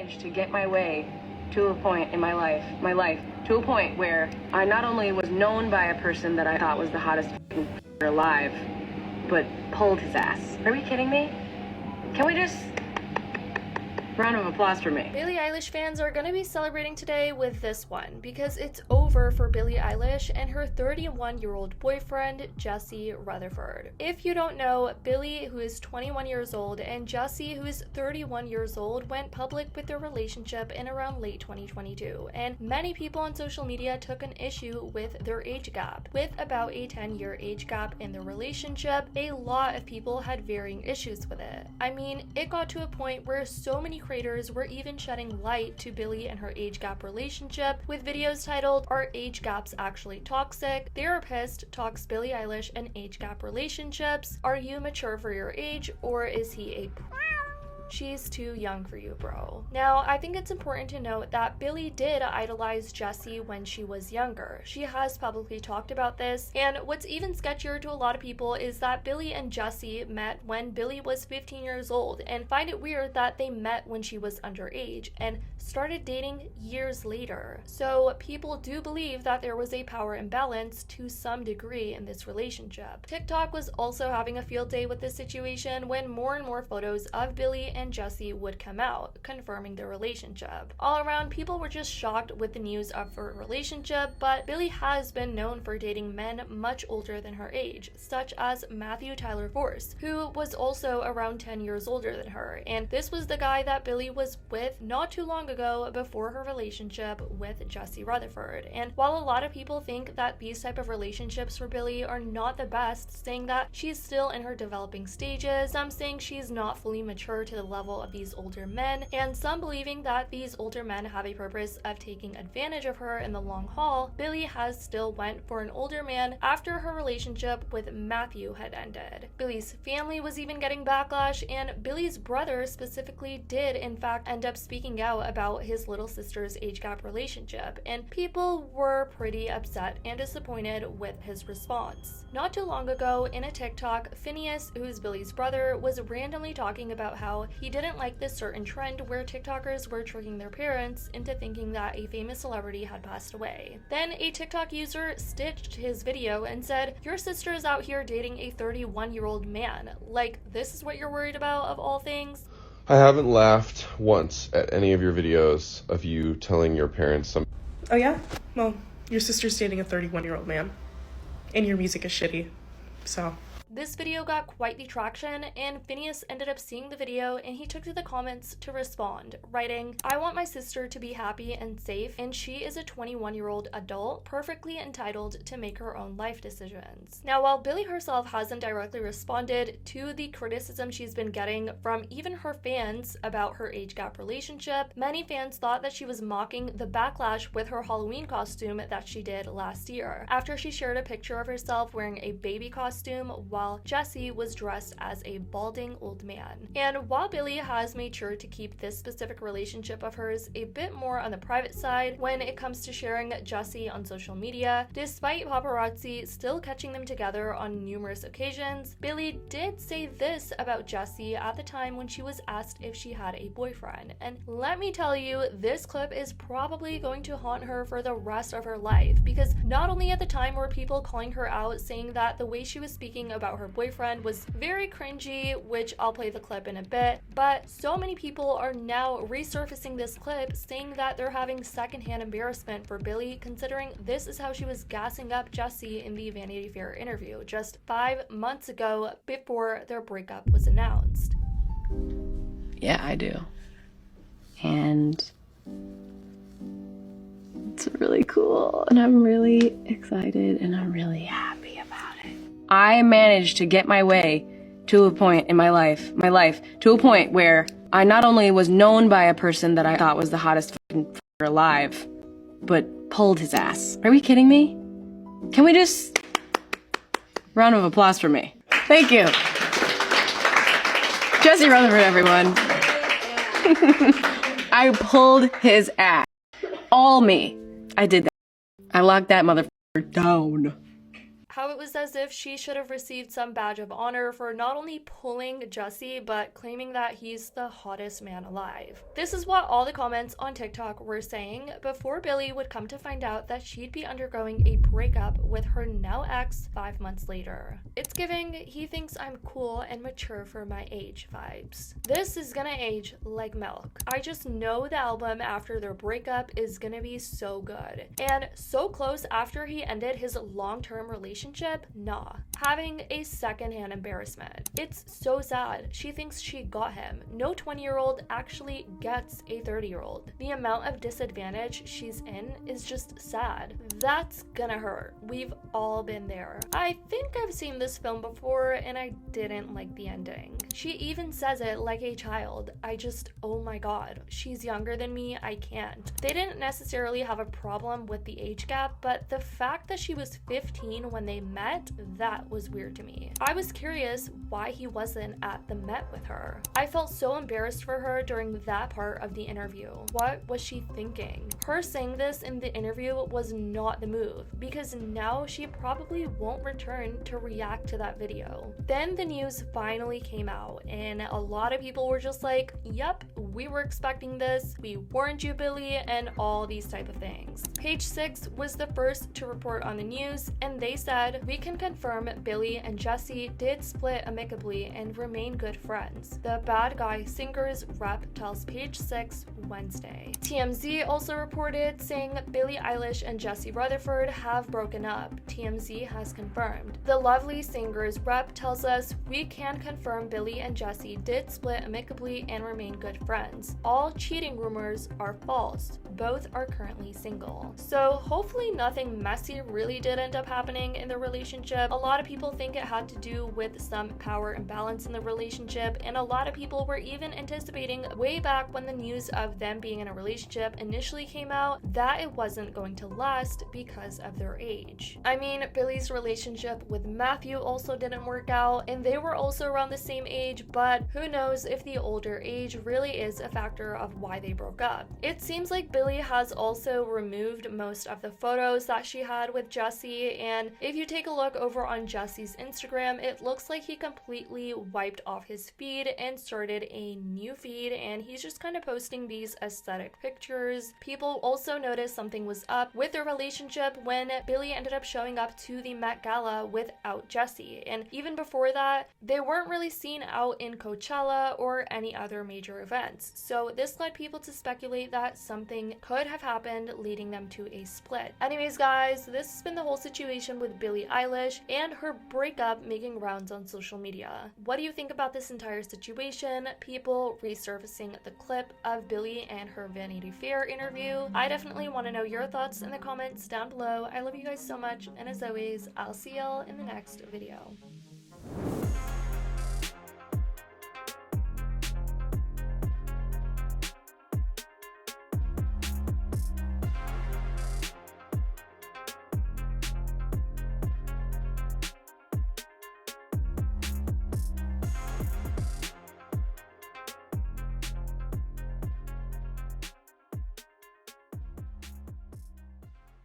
managed to get my way to a point in my life, to a point where I not only was known by a person that I thought was the hottest alive, but pulled his ass. Are we kidding me? Can we just round of applause for me? Billie Eilish fans are gonna be celebrating today with this one because it's over for Billie Eilish and her 31-year-old boyfriend, Jesse Rutherford. If you don't know, Billie, who is 21 years old, and Jesse, who is 31 years old, went public with their relationship in around late 2022, and many people on social media took an issue with their age gap. With about a 10-year age gap in their relationship, a lot of people had varying issues with it. I mean, it got to a point where so many creators were even shedding light to Billie and her age gap relationship with videos titled "Are Age Gaps Actually Toxic?" Therapist talks Billie Eilish and age gap relationships. Are you mature for your age, or is he a she's too young for you, bro? Now, I think it's important to note that Billie did idolize Jesse when she was younger. She has publicly talked about this, and what's even sketchier to a lot of people is that Billie and Jesse met when Billie was 15 years old and find it weird that they met when she was underage and started dating years later. So people do believe that there was a power imbalance to some degree in this relationship. TikTok was also having a field day with this situation when more and more photos of Billie and Jesse would come out, confirming their relationship. All around, people were just shocked with the news of her relationship, but Billie has been known for dating men much older than her age, such as Matthew Tyler Force, who was also around 10 years older than her, and this was the guy that Billie was with not too long ago before her relationship with Jesse Rutherford. And while a lot of people think that these type of relationships for Billie are not the best, saying that she's still in her developing stages, some saying she's not fully mature to the level of these older men, and some believing that these older men have a purpose of taking advantage of her in the long haul, Billie has still went for an older man after her relationship with Matthew had ended. Billie's family was even getting backlash, and Billie's brother specifically did in fact end up speaking out about his little sister's age gap relationship, and people were pretty upset and disappointed with his response. Not too long ago, in a TikTok, Phineass, who's Billie's brother, was randomly talking about how he didn't like this certain trend where TikTokers were tricking their parents into thinking that a famous celebrity had passed away. Then a TikTok user stitched his video and said, "Your sister is out here dating a 31-year-old man. Like, this is what you're worried about of all things?" I haven't laughed once at any of your videos of you telling your parents some. Oh yeah? Well, your sister's dating a 31-year-old man. And your music is shitty. So... This video got quite the traction, and Phineass ended up seeing the video and he took to the comments to respond, writing, "I want my sister to be happy and safe, and she is a 21-year-old adult, perfectly entitled to make her own life decisions." Now, while Billie herself hasn't directly responded to the criticism she's been getting from even her fans about her age gap relationship, many fans thought that she was mocking the backlash with her Halloween costume that she did last year, after she shared a picture of herself wearing a baby costume while Jesse was dressed as a balding old man. And while Billie has made sure to keep this specific relationship of hers a bit more on the private side when it comes to sharing Jesse on social media, despite paparazzi still catching them together on numerous occasions, Billie did say this about Jesse at the time when she was asked if she had a boyfriend. And let me tell you, this clip is probably going to haunt her for the rest of her life, because not only at the time were people calling her out, saying that the way she was speaking about her boyfriend was very cringy, which I'll play the clip in a bit, but so many people are now resurfacing this clip saying that they're having secondhand embarrassment for Billie, considering this is how she was gassing up Jesse in the Vanity Fair interview just 5 months ago before their breakup was announced. Yeah, I do. And it's really cool, and I'm really excited, and I'm really happy about it. I managed to get my way to a point in my life, to a point where I not only was known by a person that I thought was the hottest alive, but pulled his ass. Are we kidding me? Can we just round of applause for me? Thank you. Jesse Rutherford, everyone. I pulled his ass. All me. I did that. I locked that motherfucker down. how it was as if she should have received some badge of honor for not only pulling Jesse, but claiming that he's the hottest man alive. This is what all the comments on TikTok were saying before Billie would come to find out that she'd be undergoing a breakup with her now ex 5 months later. It's giving "he thinks I'm cool and mature for my age" vibes. This is gonna age like milk. I just know the album after their breakup is gonna be so good. And so close after he ended his long-term relationship, nah. Having a secondhand embarrassment. It's so sad. She thinks she got him. No 20-year-old actually gets a 30-year-old. The amount of disadvantage she's in is just sad. That's gonna hurt. We've all been there. I think I've seen this film before and I didn't like the ending. She even says it like a child. Oh my god, she's younger than me, I can't. They didn't necessarily have a problem with the age gap, but the fact that she was 15 when they met, that was weird to me. I was curious why he wasn't at the Met with her. I felt so embarrassed for her during that part of the interview. What was she thinking? Her saying this in the interview was not the move, because now she probably won't return to react to that video. Then the news finally came out, and a lot of people were just like, yep, we were expecting this, we warned you, Billie, and all these type of things. Page 6 was the first to report on the news, and they said, "We can confirm Billie and Jesse did split amicably and remain good friends." The Bad Guy Singers rep tells Page 6 Wednesday. TMZ also reported saying Billie Eilish and Jesse Rutherford have broken up. TMZ has confirmed. The Lovely Singers rep tells us, "We can confirm Billie and Jesse did split amicably and remain good friends. All cheating rumors are false. Both are currently single." So hopefully nothing messy really did end up happening in the relationship. A lot of people think it had to do with some power imbalance in the relationship, and a lot of people were even anticipating way back when the news of them being in a relationship initially came out that it wasn't going to last because of their age. I mean, Billie's relationship with Matthew also didn't work out, and they were also around the same age, but who knows if the older age really is a factor of why they broke up. It seems like Billie has also removed most of the photos that she had with Jesse, and if you take a look over on Jesse's Instagram, it looks like he completely wiped off his feed and started a new feed, and he's just kind of posting these aesthetic pictures. People also noticed something was up with their relationship when Billie ended up showing up to the Met Gala without Jesse, and even before that, they weren't really seen out in Coachella or any other major events. So this led people to speculate that something could have happened, leading them to a split. Anyways, guys, this has been the whole situation with Billie Eilish and her breakup making rounds on social media. What do you think about this entire situation? People resurfacing the clip of Billie and her Vanity Fair interview. I definitely want to know your thoughts in the comments down below. I love you guys so much, and as always, I'll see y'all in the next video.